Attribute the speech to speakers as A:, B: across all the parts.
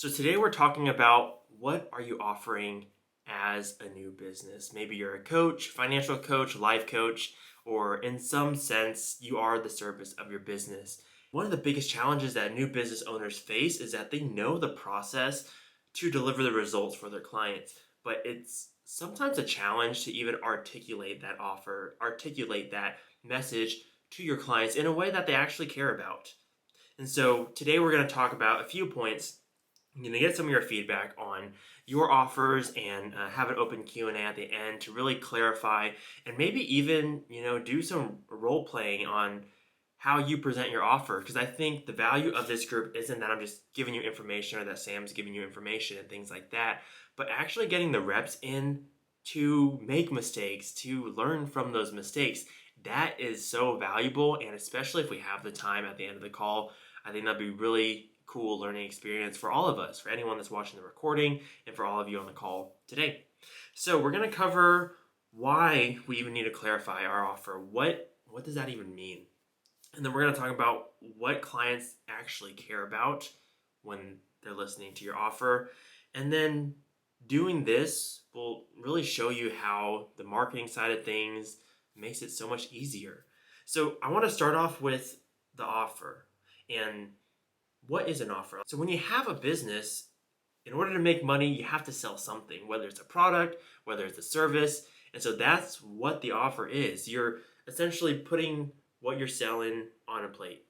A: So today we're talking about what are you offering as a new business? Maybe you're a coach, financial coach, life coach, or in some sense, you are the service of your business. One of the biggest challenges that new business owners face is that they know the process to deliver the results for their clients, but it's sometimes a challenge to even articulate that offer, articulate that message to your clients in a way that they actually care about. And so today we're going to talk about a few points. I'm going to get some of your feedback on your offers and have an open Q&A at the end to really clarify and maybe even, do some role playing on how you present your offer. Because I think the value of this group isn't that I'm just giving you information or that Sam's giving you information and things like that, but actually getting the reps in to make mistakes, to learn from those mistakes. That is so valuable. And especially if we have the time at the end of the call, I think that'd be really cool learning experience for all of us, for anyone that's watching the recording, and for all of you on the call today. So we're going to cover why we even need to clarify our offer. What does that even mean? And then we're going to talk about what clients actually care about when they're listening to your offer. And then doing this will really show you how the marketing side of things makes it so much easier. So I want to start off with the offer. And what is an offer? So when you have a business, in order to make money, you have to sell something, whether it's a product, whether it's a service. And so that's what the offer is. You're essentially putting what you're selling on a plate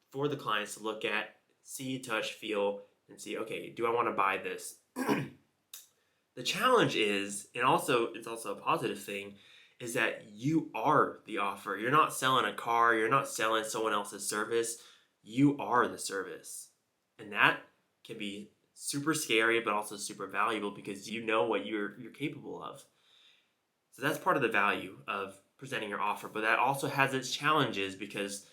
A: for the clients to look at, see, touch, feel, and see, okay, do I want to buy this? The challenge is, and it's also a positive thing, is that you are the offer. You're not selling a car, you're not selling someone else's service. You are the service. And that can be super scary, but also super valuable because you know what you're capable of. So that's part of the value of presenting your offer. But that also has its challenges because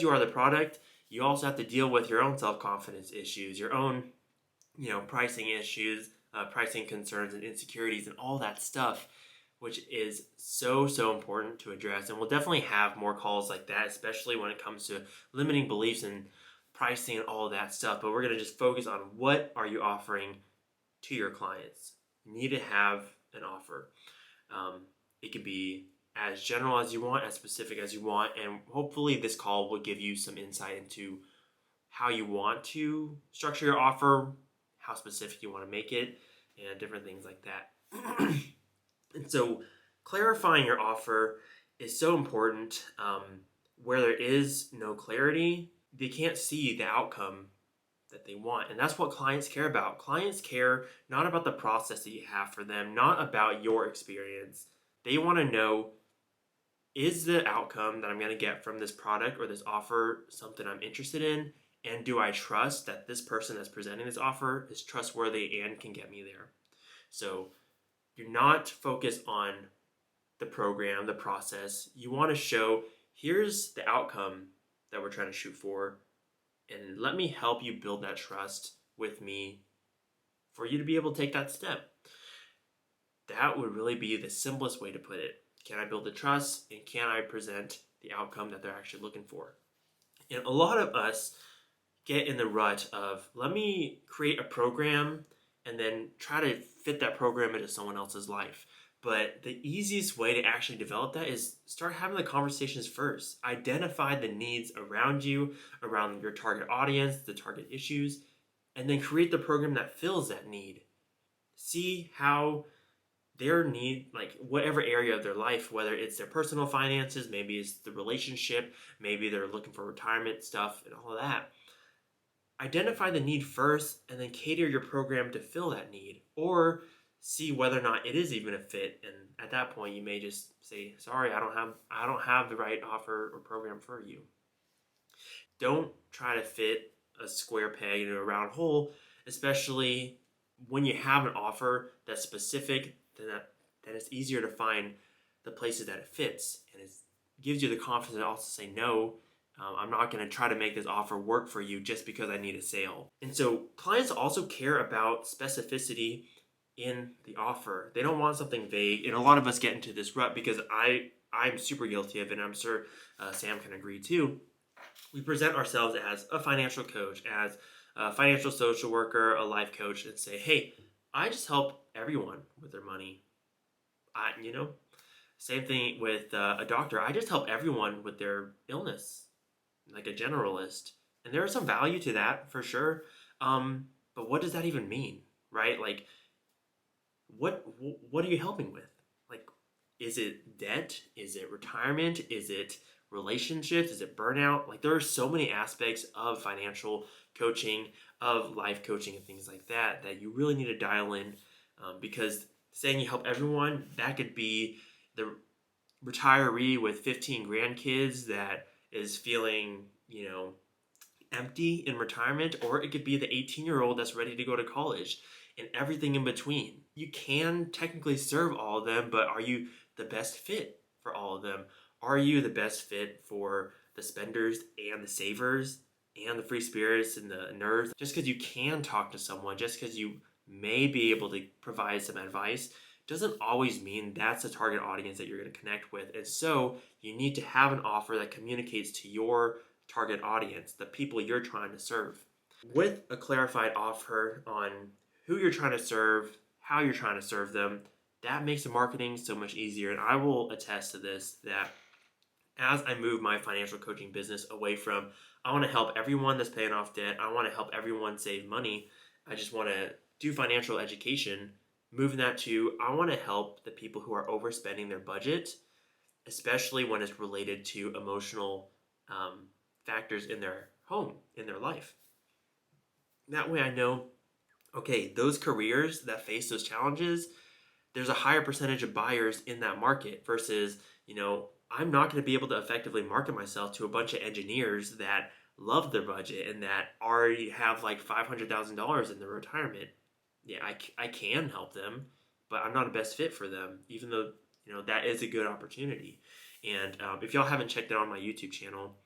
A: you are the product, you also have to deal with your own self-confidence issues, your own, pricing issues, pricing concerns and insecurities and all that stuff, which is so important to address. And we'll definitely have more calls like that, especially when it comes to limiting beliefs and pricing and all of that stuff. But we're going to just focus on what are you offering to your clients. You need to have an offer. It can be as general as you want, as specific as you want, and hopefully this call will give you some insight into how you want to structure your offer, how specific you want to make it, and different things like that. And so clarifying your offer is so important. Where there is no clarity, they can't see the outcome that they want. And that's what clients care about. Clients care not about the process that you have for them, not about your experience. They want to know, is the outcome that I'm going to get from this product or this offer something I'm interested in? And do I trust that this person that's presenting this offer is trustworthy and can get me there? So you're not focused on the program, the process. You want to show, here's the outcome that we're trying to shoot for, and let me help you build that trust with me for you to be able to take that step. That would really be the simplest way to put it. Can I build the trust, and can I present the outcome that they're actually looking for? And a lot of us get in the rut of, let me create a program and then try to fit that program into someone else's life. But the easiest way to actually develop that is start having the conversations first. Identify the needs around you, around your target audience, the target issues, and then create the program that fills that need. See how their need, like whatever area of their life, whether it's their personal finances, maybe it's the relationship, maybe they're looking for retirement stuff and all of that. Identify the need first and then cater your program to fill that need, or see whether or not it is even a fit. And at that point, you may just say, sorry, I don't have the right offer or program for you. Don't try to fit a square peg into a round hole, especially when you have an offer that's specific. Then it's easier to find the places that it fits, and it gives you the confidence to also say no. I'm not going to try to make this offer work for you just because I need a sale. And so clients also care about specificity in the offer. They don't want something vague. And a lot of us get into this rut because I'm super guilty of it, and I'm sure Sam can agree too. We present ourselves as a financial coach, as a financial social worker, a life coach, and say, hey, I just help everyone with their money. Same thing with a doctor. I just help everyone with their illness, like a generalist. And there is some value to that for sure. But what does that even mean, right? Like, what are you helping with? Like, is it debt? Is it retirement? Is it relationships? Is it burnout? Like, there are so many aspects of financial coaching, of life coaching, and things like that that you really need to dial in, because saying you help everyone, that could be the retiree with 15 grandkids that is feeling, empty in retirement, or it could be the 18-year-old that's ready to go to college and everything in between. You can technically serve all of them, but are you the best fit for all of them? Are you the best fit for the spenders and the savers and the free spirits and the nerds? Just because you can talk to someone, just because you may be able to provide some advice, doesn't always mean that's the target audience that you're going to connect with. And so you need to have an offer that communicates to your target audience, the people you're trying to serve. With a clarified offer on who you're trying to serve, how you're trying to serve them, that makes the marketing so much easier. And I will attest to this, that as I move my financial coaching business away from, I want to help everyone that's paying off debt, I want to help everyone save money, I just want to do financial education, moving that to, I want to help the people who are overspending their budget, especially when it's related to emotional factors in their home, in their life. That way I know, okay, those careers that face those challenges, there's a higher percentage of buyers in that market versus, I'm not going to be able to effectively market myself to a bunch of engineers that love their budget and that already have like $500,000 in their retirement. Yeah, I can help them, but I'm not a best fit for them, even though, that is a good opportunity. And if y'all haven't checked it out on my YouTube channel,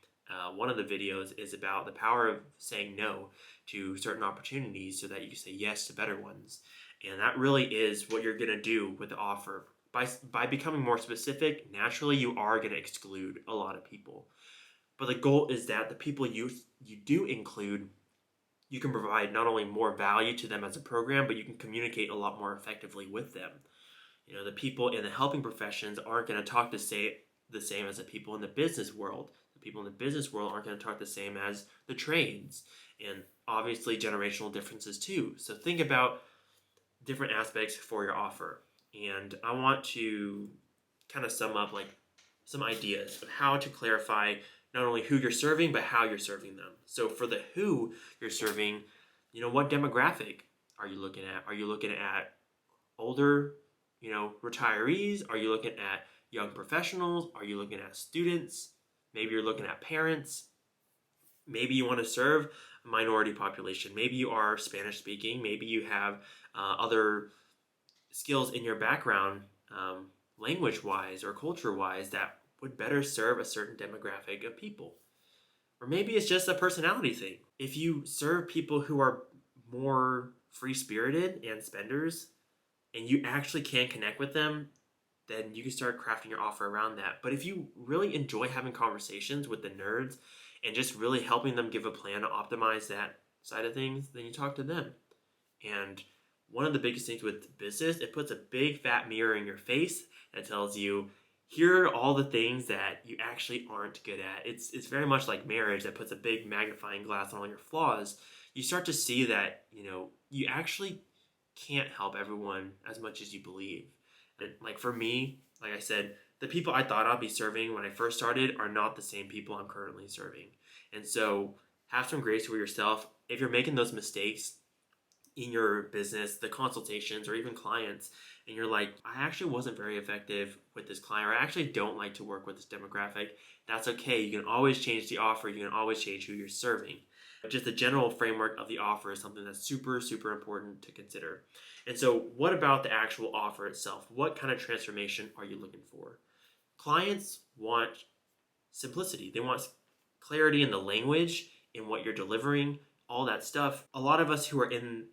A: one of the videos is about the power of saying no to certain opportunities so that you can say yes to better ones. And that really is what you're going to do with the offer. By becoming more specific, naturally you are going to exclude a lot of people. But the goal is that the people you do include, you can provide not only more value to them as a program, but you can communicate a lot more effectively with them. The people in the helping professions aren't going to talk the same as the people in the business world. The people in the business world aren't going to talk the same as the trades, and obviously generational differences too. So think about different aspects for your offer. And I want to kind of sum up like some ideas of how to clarify not only who you're serving, but how you're serving them. So for the who you're serving, what demographic are you looking at? Are you looking at older, retirees? Are you looking at young professionals? Are you looking at students? Maybe you're looking at parents. Maybe you want to serve a minority population. Maybe you are Spanish speaking. Maybe you have other skills in your background, language wise or culture wise, that would better serve a certain demographic of people. Or maybe it's just a personality thing. If you serve people who are more free spirited and spenders, and you actually can connect with them, then you can start crafting your offer around that. But if you really enjoy having conversations with the nerds and just really helping them give a plan to optimize that side of things, then you talk to them. And one of the biggest things with business, it puts a big fat mirror in your face that tells you, here are all the things that you actually aren't good at. It's very much like marriage that puts a big magnifying glass on all your flaws. You start to see that, you actually can't help everyone as much as you believe. And like for me, like I said, the people I thought I'd be serving when I first started are not the same people I'm currently serving. And so have some grace with yourself. If you're making those mistakes in your business, the consultations or even clients, and you're like, I actually wasn't very effective with this client, or I actually don't like to work with this demographic, that's okay. You can always change the offer. You can always change who you're serving. But just the general framework of the offer is something that's super, super important to consider. And so what about the actual offer itself? What kind of transformation are you looking for? Clients want simplicity. They want clarity in the language, in what you're delivering, all that stuff. A lot of us who are in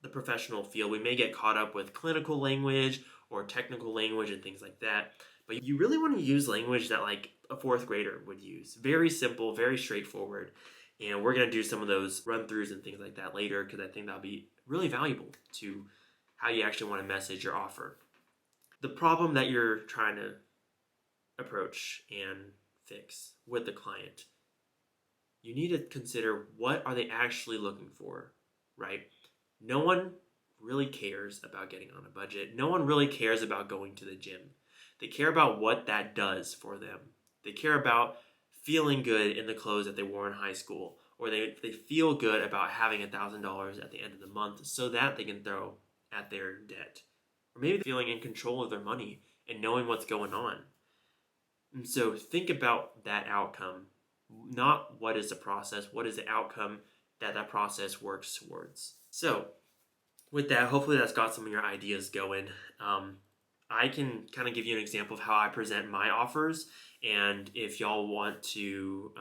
A: the professional field, we may get caught up with clinical language or technical language and things like that. But you really want to use language that like a fourth grader would use. Very simple, very straightforward. And we're going to do some of those run throughs and things like that later because I think that'll be really valuable to how you actually want to message your offer. The problem that you're trying to approach and fix with the client, you need to consider what are they actually looking for, right? No one really cares about getting on a budget. No one really cares about going to the gym. They care about what that does for them. They care about feeling good in the clothes that they wore in high school, or they feel good about having $1,000 at the end of the month so that they can throw at their debt. Or maybe feeling in control of their money and knowing what's going on. And so think about that outcome, not what is the process, what is the outcome that that process works towards. So with that, hopefully that's got some of your ideas going. I can kind of give you an example of how I present my offers, and if y'all want to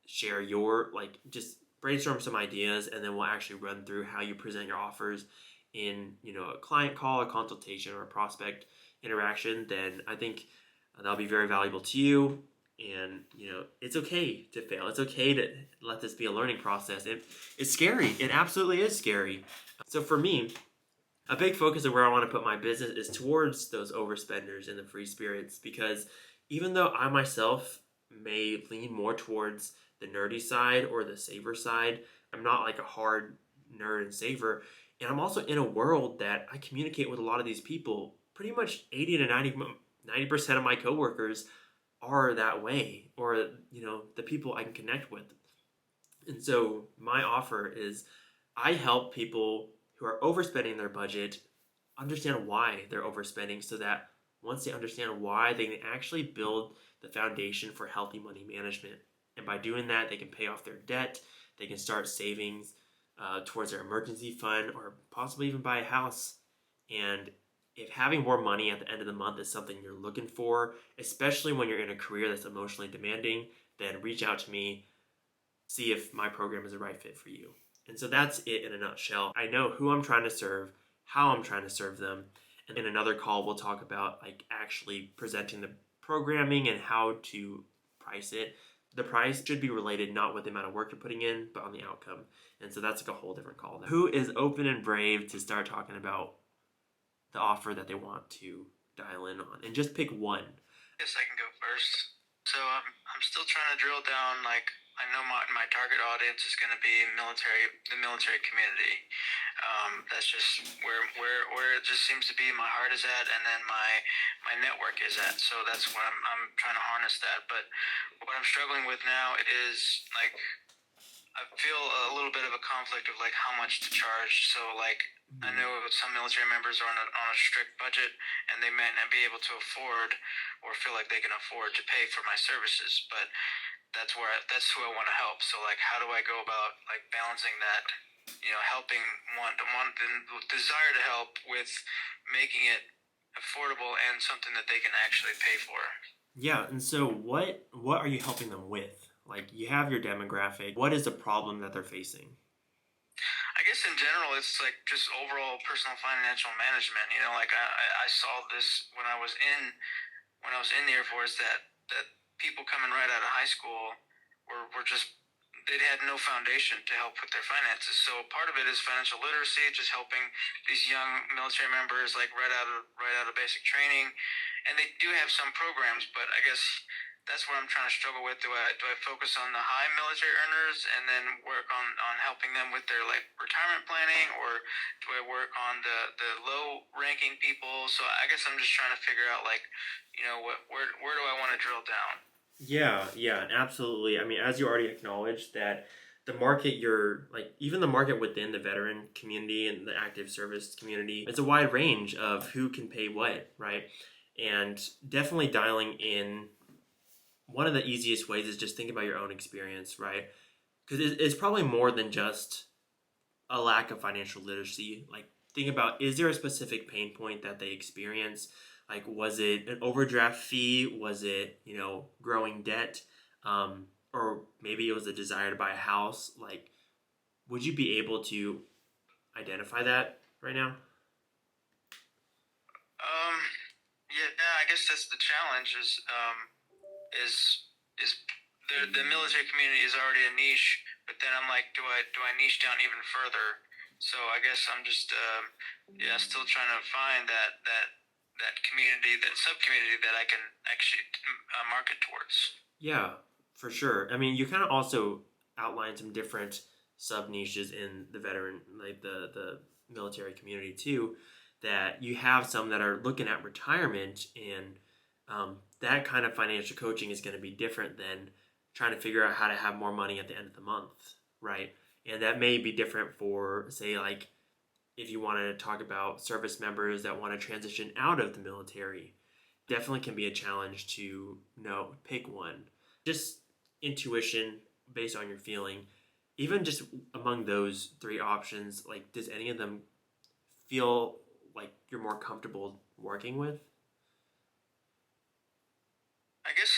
A: share your, like, just brainstorm some ideas, and then we'll actually run through how you present your offers in, a client call, a consultation, or a prospect interaction, then I think that'll be very valuable to you. And it's okay to fail. It's okay to let this be a learning process. It's scary. It absolutely is scary. So for me, a big focus of where I want to put my business is towards those overspenders and the free spirits, because even though I myself may lean more towards the nerdy side or the saver side, I'm not like a hard nerd and saver. And I'm also in a world that I communicate with a lot of these people. Pretty much 80 to 90% of my coworkers are that way, or the people I can connect with. And so my offer is I help people who are overspending their budget understand why they're overspending, so that once they understand why, they can actually build the foundation for healthy money management. And by doing that, they can pay off their debt, they can start savings towards their emergency fund, or possibly even buy a house. And if having more money at the end of the month is something you're looking for, especially when you're in a career that's emotionally demanding, then reach out to me, see if my program is the right fit for you. And so that's it in a nutshell. I know who I'm trying to serve, how I'm trying to serve them. And in another call, we'll talk about like actually presenting the programming and how to price it. The price should be related not with the amount of work you're putting in, but on the outcome. And so that's like a whole different call. Who is open and brave to start talking about the offer that they want to dial in on? And just pick one.
B: Yes, I can go first. So I'm still trying to drill down. Like, I know my target audience is going to be the military community. That's just where it just seems to be my heart is at, and then my network is at. So that's what I'm trying to harness that. But what I'm struggling with now is like I feel a little bit of a conflict of like how much to charge. So like I know some military members are on a strict budget and they might not be able to afford or feel like they can afford to pay for my services, but that's who I want to help. So like how do I go about like balancing that, helping the desire to help with making it affordable and something that they can actually pay for.
A: Yeah, and so what are you helping them with? Like, you have your demographic. What is the problem that they're facing?
B: I guess in general, it's like just overall personal financial management. Like I saw this when I was in the Air Force that people coming right out of high school were just they had no foundation to help with their finances. So part of it is financial literacy, just helping these young military members like right out of basic training, and they do have some programs, but I guess that's what I'm trying to struggle with. Do I focus on the high military earners and then work on helping them with their like retirement planning, or do I work on the low ranking people? So I guess I'm just trying to figure out like, where do I want to drill down?
A: Yeah, absolutely. I mean, as you already acknowledged, that the market you're like, even the market within the veteran community and the active service community, it's a wide range of who can pay what, right? And definitely dialing in, one of the easiest ways is just think about your own experience, right? Because it's probably more than just a lack of financial literacy. Like, think about, is there a specific pain point that they experience? Like, was it an overdraft fee? Was it, growing debt? Or maybe it was a desire to buy a house. Like, would you be able to identify that right now?
B: Yeah, I guess that's the challenge is the military community is already a niche, but then I'm like, do I niche down even further? So I guess I'm just yeah, still trying to find that community, that sub community that I can actually market towards.
A: Yeah, for sure. I mean, you kind of also outlined some different sub niches in the veteran, like the military community too. That you have some that are looking at retirement, and that kind of financial coaching is going to be different than trying to figure out how to have more money at the end of the month, right? And that may be different for, say, like if you want to talk about service members that want to transition out of the military, definitely can be a challenge to know pick one. Just intuition based on your feeling. Even just among those three options, like does any of them feel like you're more comfortable working with?
B: I guess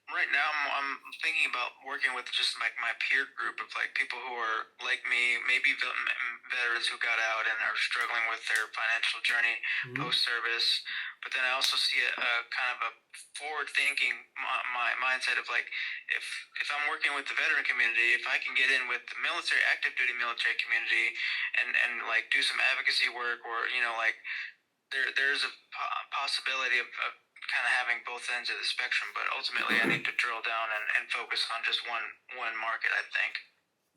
B: right now I'm thinking about working with just like my peer group of like people who are like me, maybe veterans who got out and are struggling with their financial journey
A: Mm-hmm.
B: post service. But then I also see a kind of a forward thinking my mindset of like if I'm working with the veteran community, if I can get in with the military active duty military community and like do some advocacy work or like there's a possibility of kind of having both ends of the spectrum, but ultimately I need to drill down and focus on just one market, I think.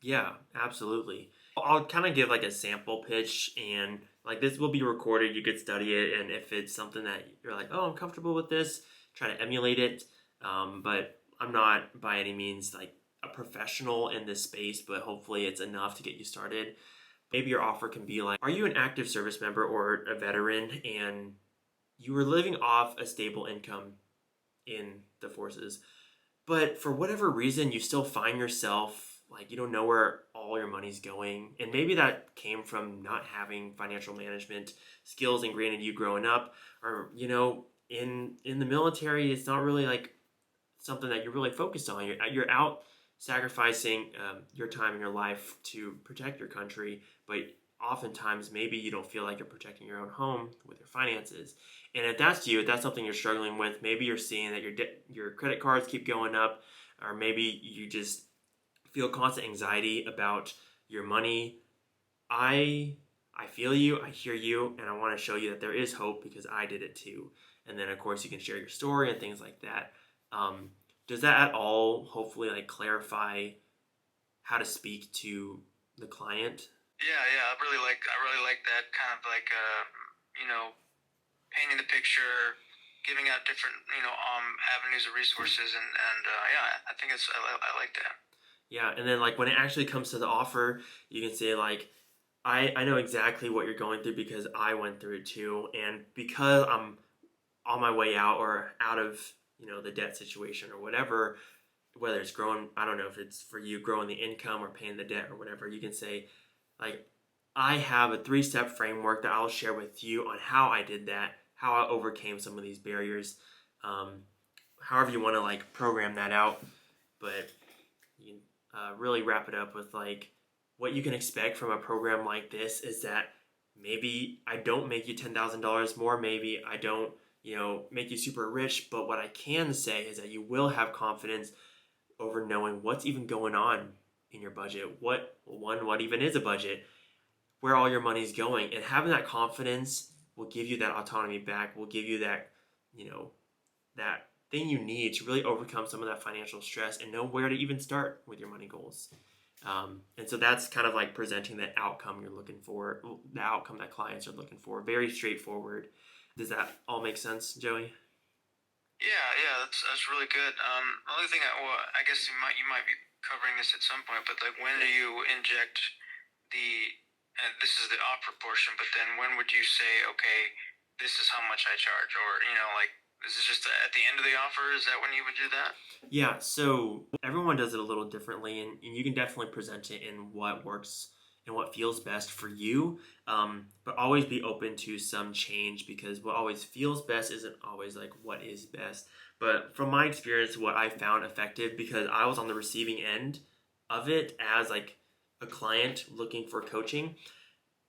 A: Yeah, absolutely. I'll kind of give like a sample pitch, and like this will be recorded. You could study it, and if it's something that you're like, oh, I'm comfortable with this, try to emulate it. But I'm not by any means like a professional in this space, but hopefully it's enough to get you started. Maybe your offer can be like, are you an active service member or a veteran, and you were living off a stable income in the forces, but for whatever reason you still find yourself like you don't know where all your money's going, and maybe that came from not having financial management skills ingrained in you growing up, or in the military it's not really like something that you're really focused on. You're out sacrificing your time and your life to protect your country, but oftentimes maybe you don't feel like you're protecting your own home with your finances. And if that's you, if that's something you're struggling with, maybe you're seeing that your credit cards keep going up, or maybe you just feel constant anxiety about your money. I I feel you, I hear you, and I want to show you that there is hope because I did it too. And then of course you can share your story and things like that. Um, does that at all hopefully like clarify how to speak to the client?
B: Yeah, yeah, I really like that kind of like you know painting the picture, giving out different avenues of resources, and yeah, I think I like that.
A: Yeah, and then like when it actually comes to the offer, you can say like, I know exactly what you're going through because I went through it too, and because I'm on my way out or out of the debt situation or whatever, whether it's growing, I don't know if it's for you growing the income or paying the debt or whatever, you can say like, I have a 3-step framework that I'll share with you on how I did that, how I overcame some of these barriers. um, However you want to like program that out, but you can really wrap it up with like, what you can expect from a program like this is that maybe I don't make you $10,000 more, maybe I don't make you super rich, but what I can say is that you will have confidence over knowing what's even going on in your budget, what even is a budget, where all your money's going, and having that confidence will give you that autonomy back, will give you that you know that thing you need to really overcome some of that financial stress and know where to even start with your money goals. And so that's kind of like presenting the outcome you're looking for, the outcome that clients are looking for. Very straightforward. Does that all make sense, Joey?
B: Yeah, yeah, that's really good. The only thing I guess you might be covering this at some point, but like when do you inject the and this is the offer portion, but then when would you say, okay, this is how much I charge, or like this is just at the end of the offer? Is that when you would do that?
A: Yeah, so everyone does it a little differently, and you can definitely present it in what works and what feels best for you. But always be open to some change, because what always feels best isn't always like what is best. But from my experience, what I found effective, because I was on the receiving end of it as like a client looking for coaching,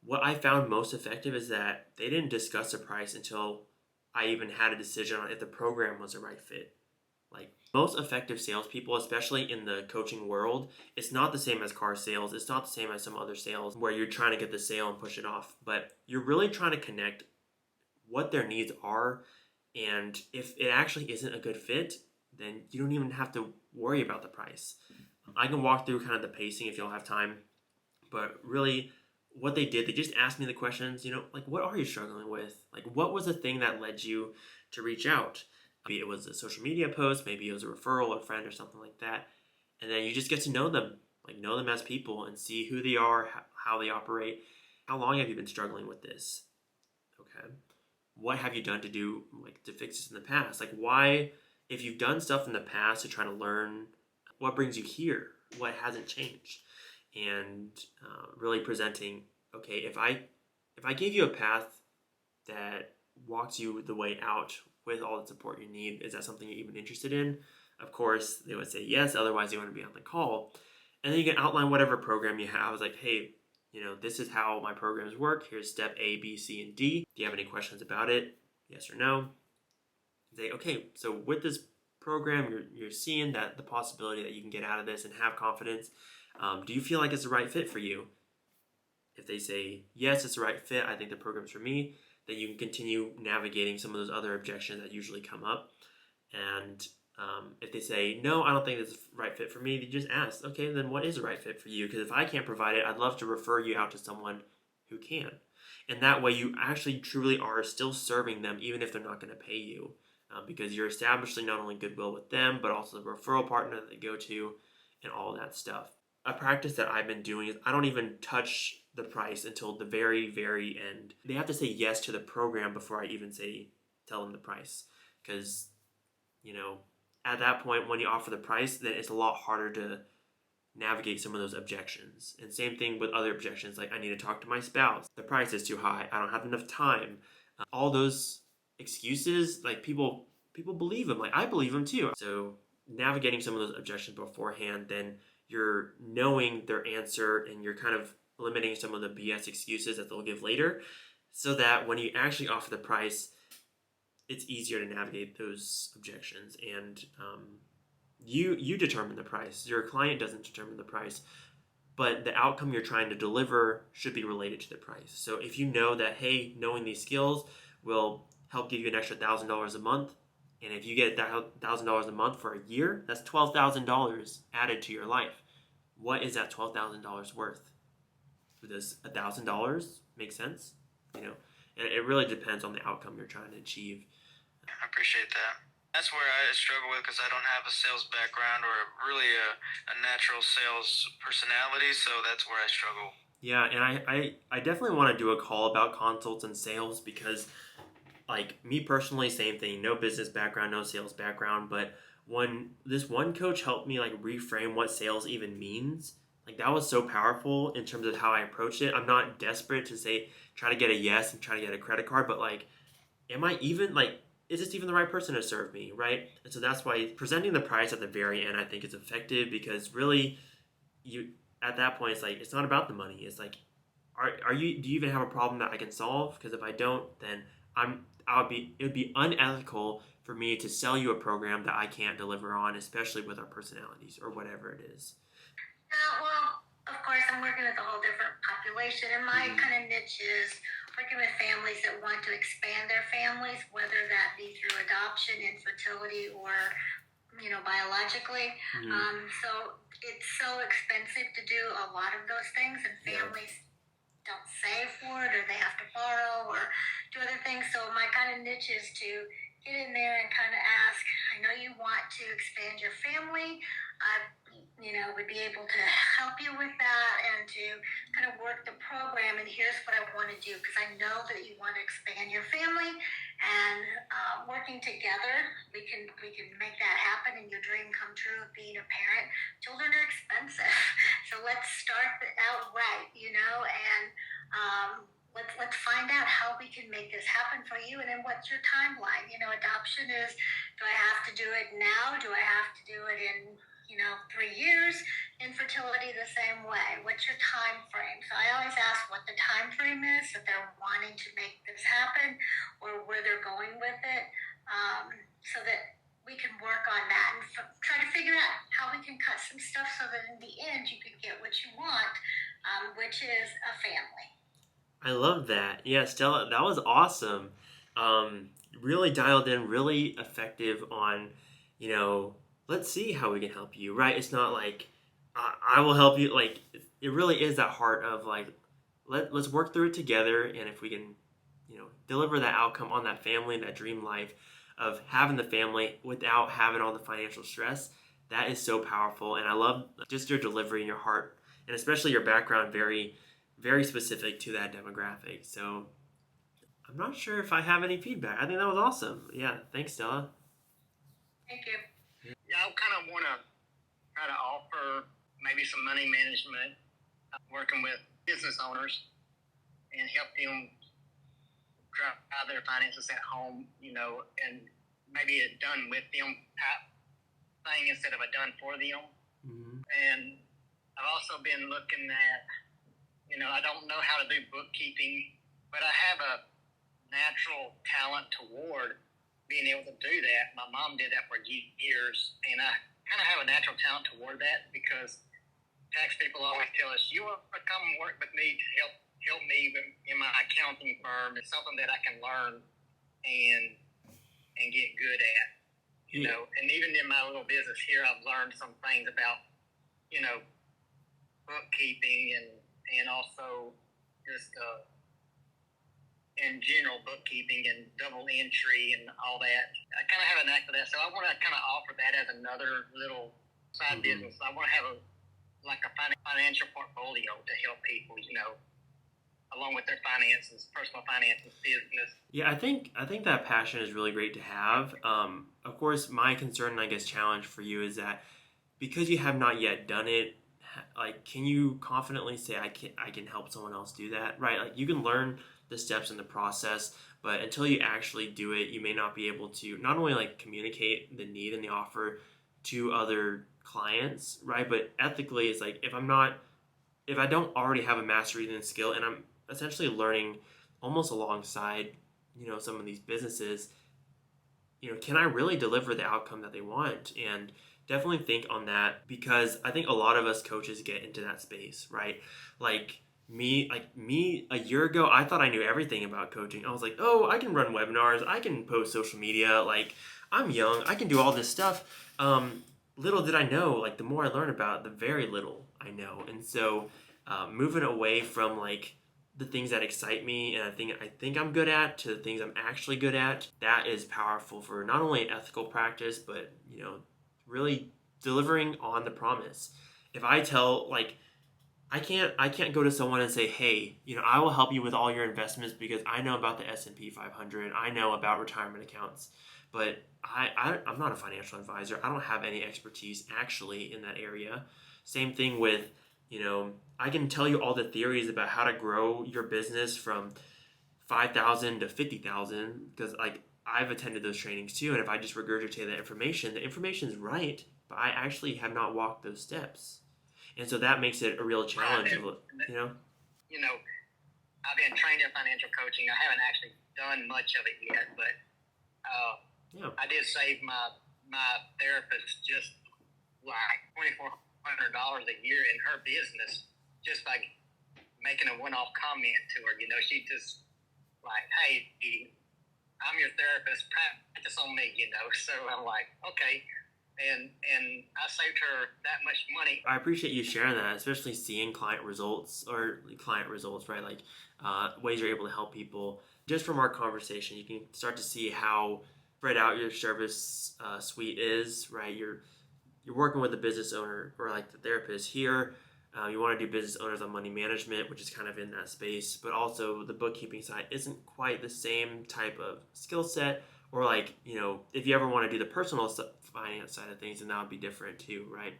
A: what I found most effective is that they didn't discuss the price until I even had a decision on if the program was the right fit. Like most effective salespeople, especially in the coaching world, it's not the same as car sales. It's not the same as some other sales where you're trying to get the sale and push it off, but you're really trying to connect what their needs are. And if it actually isn't a good fit, then you don't even have to worry about the price. I can walk through kind of the pacing if you'll have time, but really what they did, they just asked me the questions, like what are you struggling with? Like what was the thing that led you to reach out? Maybe it was a social media post, maybe it was a referral or friend or something like that. And then you just get to know them, like know them as people and see who they are, how they operate. How long have you been struggling with this? Okay. What have you done to fix this in the past? Like why, if you've done stuff in the past to try to learn, what brings you here? What hasn't changed? And really presenting, okay, if I gave you a path that walks you the way out with all the support you need, is that something you're even interested in? Of course, they would say yes. Otherwise, they wouldn't be on the call. And then you can outline whatever program you have. I was like, hey, this is how my programs work. Here's step A, B, C, and D. Do you have any questions about it? Yes or no? Say, okay, so with this program, you're seeing that the possibility that you can get out of this and have confidence. Do you feel like it's the right fit for you? If they say, yes, it's the right fit, I think the program's for me, then you can continue navigating some of those other objections that usually come up. And if they say, no, I don't think it's the right fit for me, you just ask, okay, then what is the right fit for you? Because if I can't provide it, I'd love to refer you out to someone who can. And that way you actually truly are still serving them, even if they're not going to pay you. Because you're establishing not only goodwill with them, but also the referral partner that they go to and all that stuff. A practice that I've been doing is I don't even touch the price until the very, very end. They have to say yes to the program before I even tell them the price. Because, at that point, when you offer the price, then it's a lot harder to navigate some of those objections. And same thing with other objections, like I need to talk to my spouse. The price is too high. I don't have enough time. All those excuses, like people believe them. Like I believe them too. So navigating some of those objections beforehand, then you're knowing their answer and you're kind of eliminating some of the BS excuses that they'll give later, so that when you actually offer the price, it's easier to navigate those objections. And you determine the price. Your client doesn't determine the price, but the outcome you're trying to deliver should be related to the price. So if you know that, hey, knowing these skills will help give you an extra $1,000 a month, and if you get that $1,000 a month for a year, that's $12,000 added to your life. What is that $12,000 worth? Does $1,000 make sense? And it really depends on the outcome you're trying to achieve.
B: I appreciate that. That's where I struggle with, because I don't have a sales background or really a natural sales personality, so that's where I struggle.
A: Yeah, and I definitely want to do a call about consults and sales, because like me personally, same thing, no business background, no sales background, but when this one coach helped me like reframe what sales even means, like that was so powerful in terms of how I approached it. I'm not desperate to try to get a yes and try to get a credit card, but like, am I even like, is this even the right person to serve me, right? And so that's why presenting the price at the very end, I think, is effective, because really, you at that point, it's like it's not about the money. It's like, do you even have a problem that I can solve? Because if I don't, then it would be unethical for me to sell you a program that I can't deliver on, especially with our personalities or whatever it is.
C: Well, of course, I'm working with a whole different population, and my kind of niche is working with families that want to expand their families, whether that be through adoption, infertility, or biologically. So it's so expensive to do a lot of those things, and families don't save for it, or they have to borrow or do other things. So my kind of niche is to get in there and kind of ask, I know you want to expand your family. Would be able to help you with that and to kind of work the program. And here's what I want to do, because I know that you want to expand your family, and working together, we can make that happen and your dream come true of being a parent. Children are expensive, so let's start out right, and let's find out how we can make this happen for you. And then what's your timeline? Adoption is, do I have to do it now? Do I have to do it in 3 years? Infertility the same way. What's your time frame? So I always ask what the time frame is that they're wanting to make this happen, or where they're going with it, so that we can work on that and try to figure out how we can cut some stuff so that in the end you can get what you want, which is a family.
A: I love that. Yeah, Stella, that was awesome. Really dialed in, really effective on, you know, let's see how we can help you, right? It's not like I will help you. Like it really is that heart of like let's work through it together, and if we can, deliver that outcome on that family, that dream life of having the family without having all the financial stress, that is so powerful. And I love just your delivery and your heart, and especially your background, very very specific to that demographic. So I'm not sure if I have any feedback. I think that was awesome. Yeah, thanks, Stella.
C: Thank you.
D: Yeah, I kind of want to try to offer maybe some money management, working with business owners and help them drive their finances at home, and maybe a done with them type thing instead of a done for them.
A: Mm-hmm.
D: And I've also been looking at, I don't know how to do bookkeeping, but I have a natural talent toward being able to do that. My mom did that for years, and I kind of have a natural talent toward that because tax people always tell us, you want to come work with me to help me in my accounting firm. It's something that I can learn and get good at, and even in my little business here, I've learned some things about, bookkeeping and also just in general bookkeeping and double entry and all that. I kind of have a knack for that, so I want to kind of offer that as another little side business. I want to have a financial portfolio to help people, along with their finances, personal finances, business.
A: Yeah, I think that passion is really great to have. Of course, my concern, I guess, challenge for you is that because you have not yet done it, like, can you confidently say I can help someone else do that, right? Like, you can learn the steps in the process, but until you actually do it, you may not be able to not only like communicate the need and the offer to other clients, right? But ethically, it's like if I don't already have a mastery in the skill and I'm essentially learning almost alongside, some of these businesses, can I really deliver the outcome that they want? And definitely think on that, because I think a lot of us coaches get into that space, right? Like me a year ago, I thought I knew everything about coaching. I was like, oh, I can run webinars, I can post social media, like I'm young, I can do all this stuff. Little did I know, like the more I learn about it, the very little I know. And so moving away from like the things that excite me and I think I'm good at to the things I'm actually good at, that is powerful for not only an ethical practice, but really delivering on the promise. If I tell like I can't go to someone and say, hey, I will help you with all your investments because I know about the S&P 500, I know about retirement accounts, but I'm not a financial advisor. I don't have any expertise actually in that area. Same thing with, I can tell you all the theories about how to grow your business from 5,000 to 50,000 because like I've attended those trainings too, and if I just regurgitate the information is right, but I actually have not walked those steps. And so that makes it a real challenge.
D: Right. I've been trained in financial coaching. I haven't actually done much of it yet, but I did save my therapist just like $2,400 a year in her business just by making a one-off comment to her. She just like, hey, I'm your therapist, practice on me, So I'm like, okay. And I saved her that much money.
A: I appreciate you sharing that, especially seeing client results, right? Like ways you're able to help people. Just from our conversation, you can start to see how spread out your service suite is, right? You're working with a business owner or like the therapist here. You want to do business owners on money management, which is kind of in that space, but also the bookkeeping side isn't quite the same type of skill set. Or like, if you ever want to do the personal finance side of things, then that would be different too, right?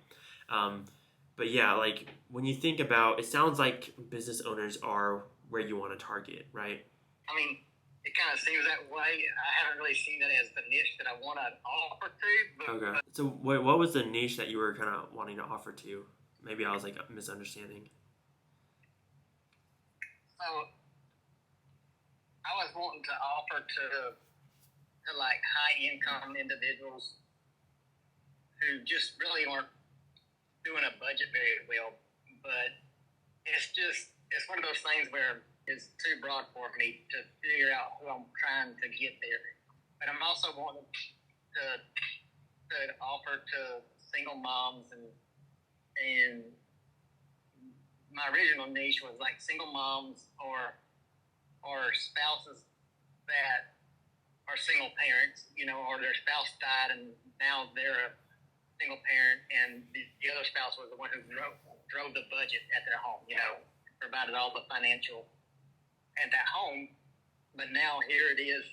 A: But yeah, like when you think about, it sounds like business owners are where you want to target, right?
D: I mean, it kind of seems that way. I haven't really seen that as the niche that I want to offer to.
A: Okay. So what was the niche that you were kind of wanting to offer to? Maybe I was like misunderstanding.
D: So I was wanting to offer to like high income individuals who just really aren't doing a budget very well. But it's one of those things where it's too broad for me to figure out who I'm trying to get there. But I'm also wanting to offer to single moms, and my original niche was like single moms or spouses that are single parents, or their spouse died and now they're a single parent, and the other spouse was the one who drove the budget at their home, provided all the financial at that home. But now here it is,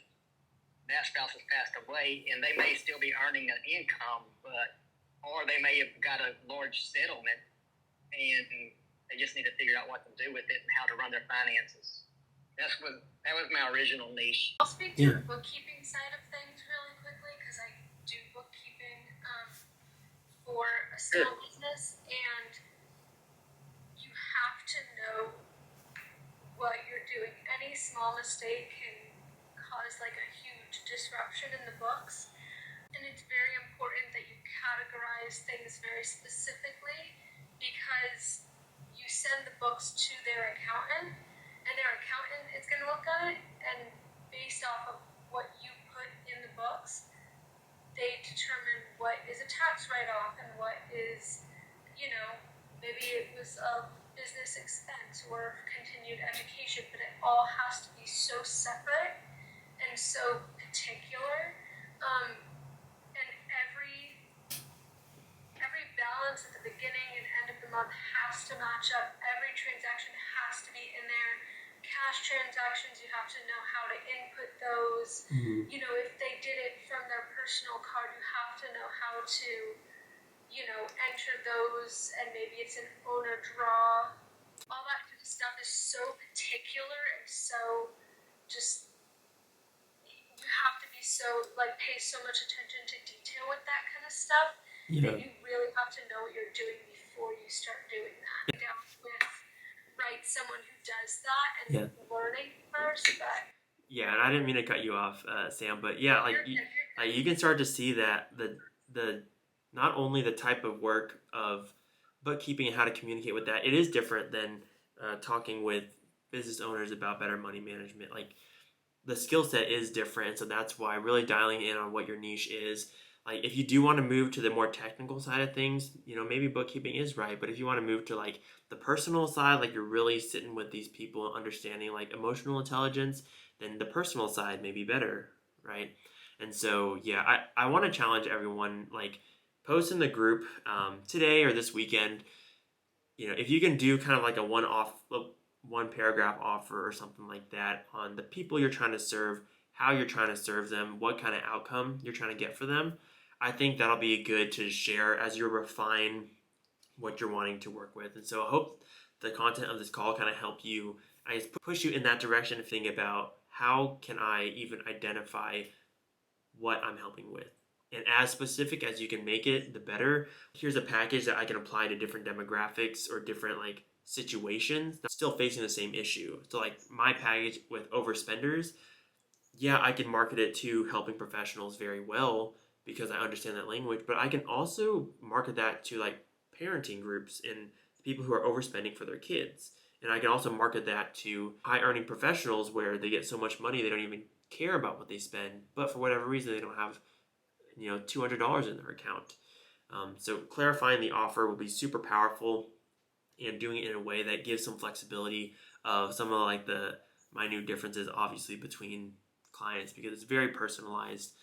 D: that spouse has passed away, and they may still be earning an income, or they may have got a large settlement, and they just need to figure out what to do with it and how to run their finances. That was my original niche.
E: I'll speak to the bookkeeping side of things really quickly because I do bookkeeping for a small business, and you have to know what you're doing. Any small mistake can cause like a huge disruption in the books, and it's very important that you categorize things very specifically, because you send the books to their accountant, and their accountant is going to look at it, and based off of what you put in the books, they determine what is a tax write-off and what is, maybe it was a business expense or continued education, but it all has to be so separate and so particular. And every balance at the beginning and end of the month has to match up. Every transaction has to be in there. Cash transactions, you have to know how to input those. If they did it from their personal card, you have to know how to, enter those, and maybe it's an owner draw. All that kind of stuff is so particular and so just, you have to be so, pay so much attention to detail with that kind of stuff that you really have to know what you're doing before you start doing that. Down with, someone who does that and learning first, but...
A: Yeah, and I didn't mean to cut you off, Sam, but yeah, you can start to see that the not only the type of work of bookkeeping and how to communicate with that, it is different than talking with business owners about better money management. Like, the skill set is different, so that's why really dialing in on what your niche is. Like, if you do want to move to the more technical side of things, maybe bookkeeping is right. But if you want to move to like the personal side, like you're really sitting with these people, understanding like emotional intelligence, then the personal side may be better, right? And so, yeah, I want to challenge everyone, like, post in the group today or this weekend, if you can do kind of like a one paragraph offer or something like that on the people you're trying to serve, how you're trying to serve them, what kind of outcome you're trying to get for them. I think that'll be good to share as you refine what you're wanting to work with. And so I hope the content of this call kind of help you, I guess, push you in that direction to think about how can I even identify what I'm helping with. And as specific as you can make it, the better. Here's a package that I can apply to different demographics or different like situations that's still facing the same issue. So like my package with overspenders, yeah, I can market it to helping professionals very well because I understand that language, but I can also market that to like parenting groups and people who are overspending for their kids. And I can also market that to high earning professionals where they get so much money they don't even care about what they spend, but for whatever reason they don't have $200 in their account. So clarifying the offer will be super powerful, and doing it in a way that gives some flexibility of some of like the minute differences obviously between clients, because it's very personalized.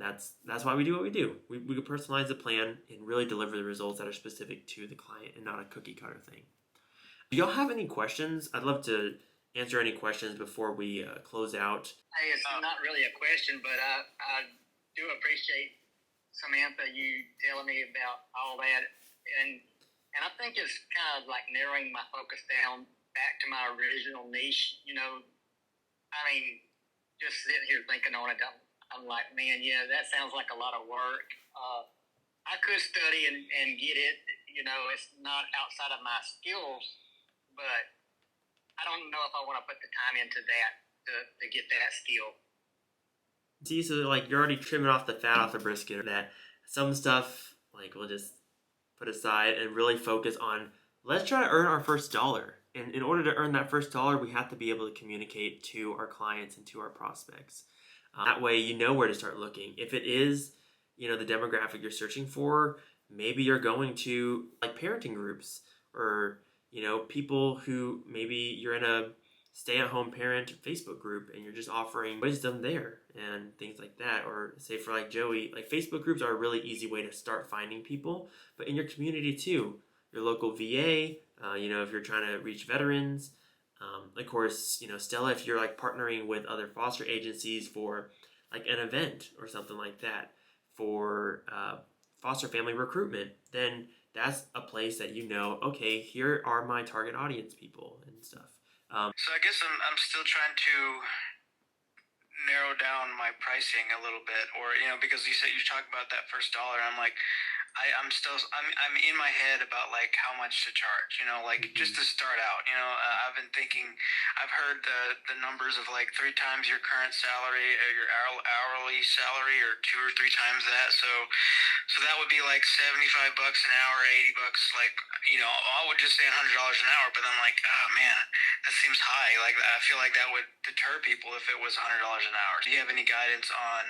A: That's why we do what we do. We can personalize the plan and really deliver the results that are specific to the client and not a cookie cutter thing. Do y'all have any questions? I'd love to answer any questions before we close out.
D: Hey, it's not really a question, but I do appreciate, Samantha, you telling me about all that, and I think it's kind of like narrowing my focus down back to my original niche. Just sitting here thinking on it, I'm like, man, yeah, that sounds like a lot of work. I could study and get it. It's not outside of my skills, but I don't know if I want to put the time into that to get that skill.
A: See, so like you're already trimming off the fat off the brisket. That some stuff like we'll just put aside and really focus on, let's try to earn our first dollar. And in order to earn that first dollar, we have to be able to communicate to our clients and to our prospects. That way, you know where to start looking. If it is, the demographic you're searching for, maybe you're going to like parenting groups, or, people who maybe you're in a stay-at-home parent Facebook group and you're just offering wisdom there and things like that. Or say for like Joey, like Facebook groups are a really easy way to start finding people, but in your community too, your local VA, if you're trying to reach veterans. Of course, Stella, if you're like partnering with other foster agencies for like an event or something like that for foster family recruitment, then that's a place that okay, here are my target audience people and stuff.
B: So I guess I'm still trying to narrow down my pricing a little bit, or because you said you talk about that first dollar, I'm like, I'm in my head about like how much to charge, just to start out. I've been thinking, I've heard the numbers of like 3 times your current salary or your hourly salary, or 2 or 3 times that. So that would be like $75 an hour, $80. Like, I would just say $100 an hour, but I'm like, oh man, that seems high. Like, I feel like that would deter people if it was $100 an hour. Do you have any guidance on,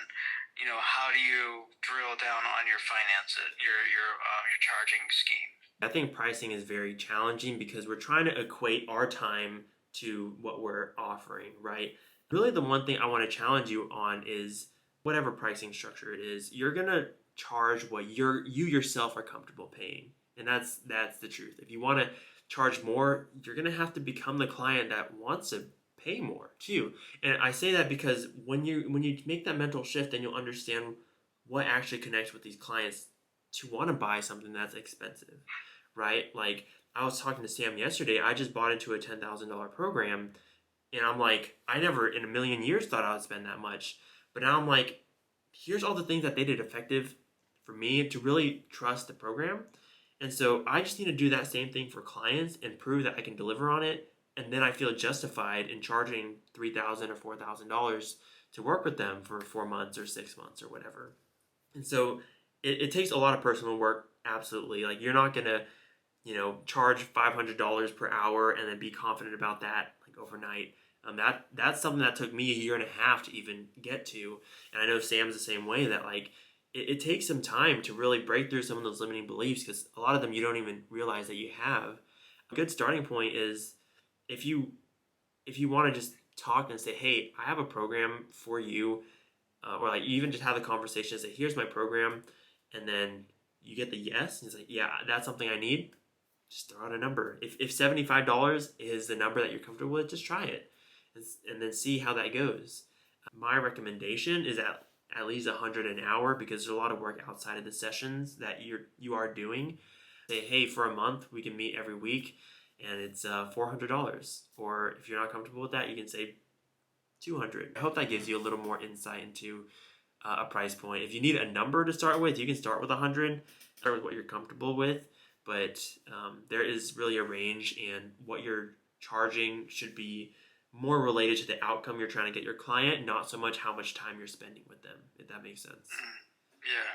B: how do you drill down on your finances, your charging scheme?
A: I think pricing is very challenging because we're trying to equate our time to what we're offering, right? Really, the one thing I want to challenge you on is whatever pricing structure it is, you're gonna charge what you yourself are comfortable paying, and that's the truth. If you want to charge more, you're gonna have to become the client that wants to pay more too. And I say that because when you make that mental shift, then you'll understand what actually connects with these clients to want to buy something that's expensive, right? Like I was talking to Sam yesterday. I just bought into a $10,000 program, and I'm like, I never in a million years thought I would spend that much. But now I'm like, here's all the things that they did effective for me to really trust the program. And so I just need to do that same thing for clients and prove that I can deliver on it. And then I feel justified in charging $3,000 or $4,000 to work with them for 4 months or 6 months or whatever. And so it takes a lot of personal work, absolutely. Like you're not gonna, charge $500 per hour and then be confident about that like overnight. That's something that took me a year and a half to even get to. And I know Sam's the same way, that like it takes some time to really break through some of those limiting beliefs, because a lot of them you don't even realize that you have. A good starting point is if you want to just talk and say, hey, I have a program for you, or like you even just have the conversation and say, here's my program, and then you get the yes, and it's like, yeah, that's something I need. Just throw out a number. If $75 is the number that you're comfortable with, just try it and then see how that goes. My recommendation is at least $100 an hour, because there's a lot of work outside of the sessions that you are doing. Say, hey, for a month we can meet every week, and it's $400. Or if you're not comfortable with that, you can say $200. I hope that gives you a little more insight into a price point. If you need a number to start with, you can start with $100. Start with what you're comfortable with, but there is really a range, and what you're charging should be more related to the outcome you're trying to get your client, not so much how much time you're spending with them, if that makes sense.
B: Yeah.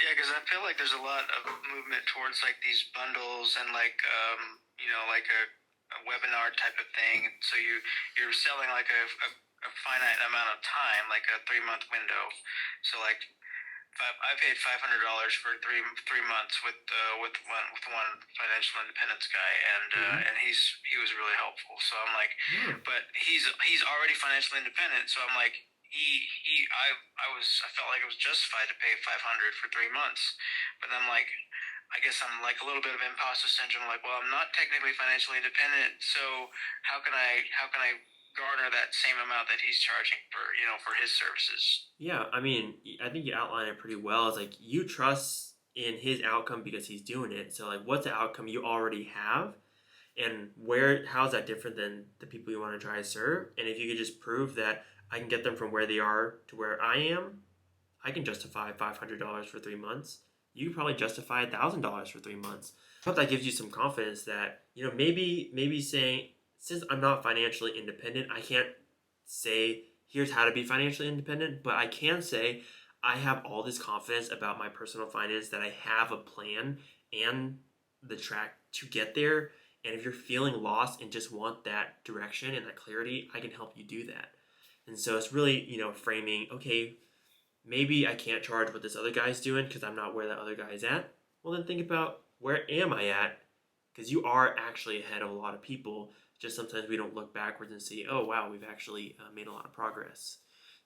B: Yeah, because I feel like there's a lot of movement towards like these bundles and like like a webinar type of thing. So you're selling like a finite amount of time, like a 3-month window. So like I paid $500 for three months with one financial independence guy, and he was really helpful. So I'm like, but he's already financially independent. So I'm like, I felt like it was justified to pay $500 for 3 months, but I'm like, I guess I'm like a little bit of imposter syndrome. Like, well, I'm not technically financially independent, so how can I garner that same amount that he's charging for his services?
A: Yeah, I mean, I think you outlined it pretty well. It's like you trust in his outcome because he's doing it. So like, what's the outcome you already have, and how's that different than the people you want to try to serve? And if you could just prove that I can get them from where they are to where I am, I can justify $500 for 3 months. You could probably justify $1,000 for 3 months. I hope that gives you some confidence that, maybe saying, since I'm not financially independent, I can't say, here's how to be financially independent, but I can say, I have all this confidence about my personal finance that I have a plan and the track to get there. And if you're feeling lost and just want that direction and that clarity, I can help you do that. And so it's really, framing, okay, maybe I can't charge what this other guy's doing because I'm not where that other guy is at. Well, then think about, where am I at? Because you are actually ahead of a lot of people. Just sometimes we don't look backwards and see, oh, wow, we've actually made a lot of progress.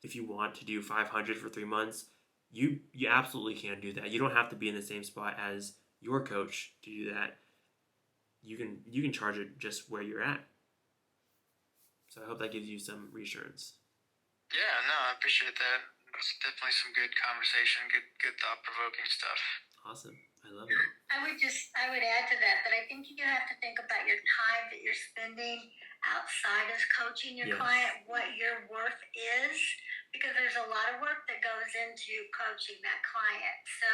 A: If you want to do 500 for 3 months, you absolutely can do that. You don't have to be in the same spot as your coach to do that. You can charge it just where you're at. So I hope that gives you some reassurance.
B: Yeah, no, I appreciate that. It's definitely some good conversation, good thought-provoking stuff.
A: Awesome. I love it.
C: I would add to that I think you have to think about your time that you're spending outside of coaching your
A: Yes.
C: client, what your worth is, because there's a lot of work that goes into coaching that client. So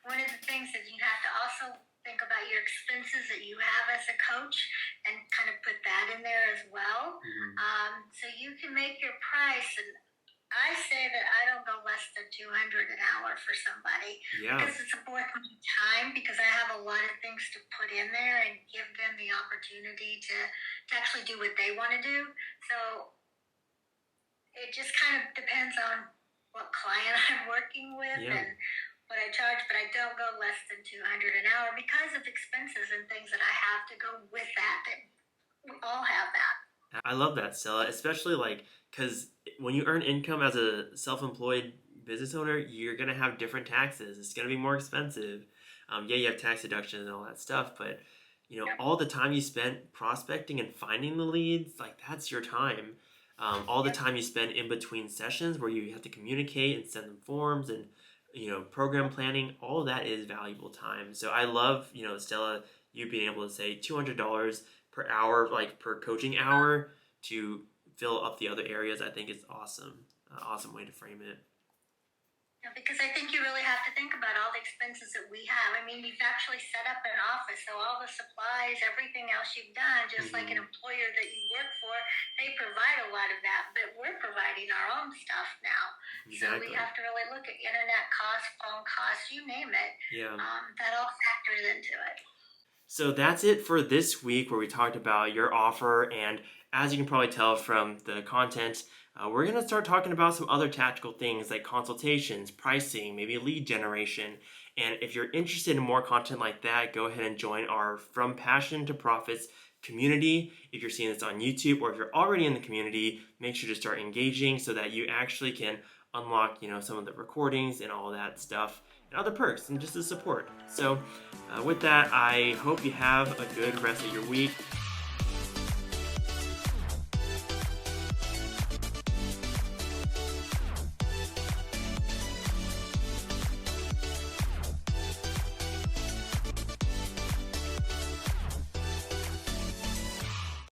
C: one of the things is you have to also think about your expenses that you have as a coach and kind of put that in there as well.
A: Mm-hmm.
C: So you can make your price, and I say that I don't go less than $200 an hour for somebody.
A: Yeah.
C: Because it's worth my time, because I have a lot of things to put in there and give them the opportunity to actually do what they want to do. So it just kind of depends on what client I'm working with and what I charge, but I don't go less than $200 an hour because of expenses and things that I have to go with that we all have that.
A: I love that, Stella, especially because when you earn income as a self-employed business owner, you're going to have different taxes. It's going to be more expensive. You have tax deductions and all that stuff, but all the time you spent prospecting and finding the leads, that's your time. All the time you spend in between sessions where you have to communicate and send them forms and program planning, all of that is valuable time. So I love, Stella, you being able to say $200 per hour, per coaching hour, to fill up the other areas. I think it's awesome. Awesome way to frame it.
C: Yeah, because I think you really have to think about all the expenses that we have. I mean, you've actually set up an office, so all the supplies, everything else you've done, just like an employer that you work for, they provide a lot of that, but we're providing our own stuff now.
A: Exactly.
C: So we have to really look at internet costs, phone costs, you name it.
A: Yeah.
C: That all factors into it.
A: So that's it for this week, where we talked about your offer, and as you can probably tell from the content, we're going to start talking about some other tactical things like consultations, pricing, maybe lead generation. And if you're interested in more content like that, go ahead and join our From Passion to Profits community. If you're seeing this on YouTube, or if you're already in the community, make sure to start engaging so that you actually can unlock, some of the recordings and all that stuff and other perks and just the support. So with that, I hope you have a good rest of your week.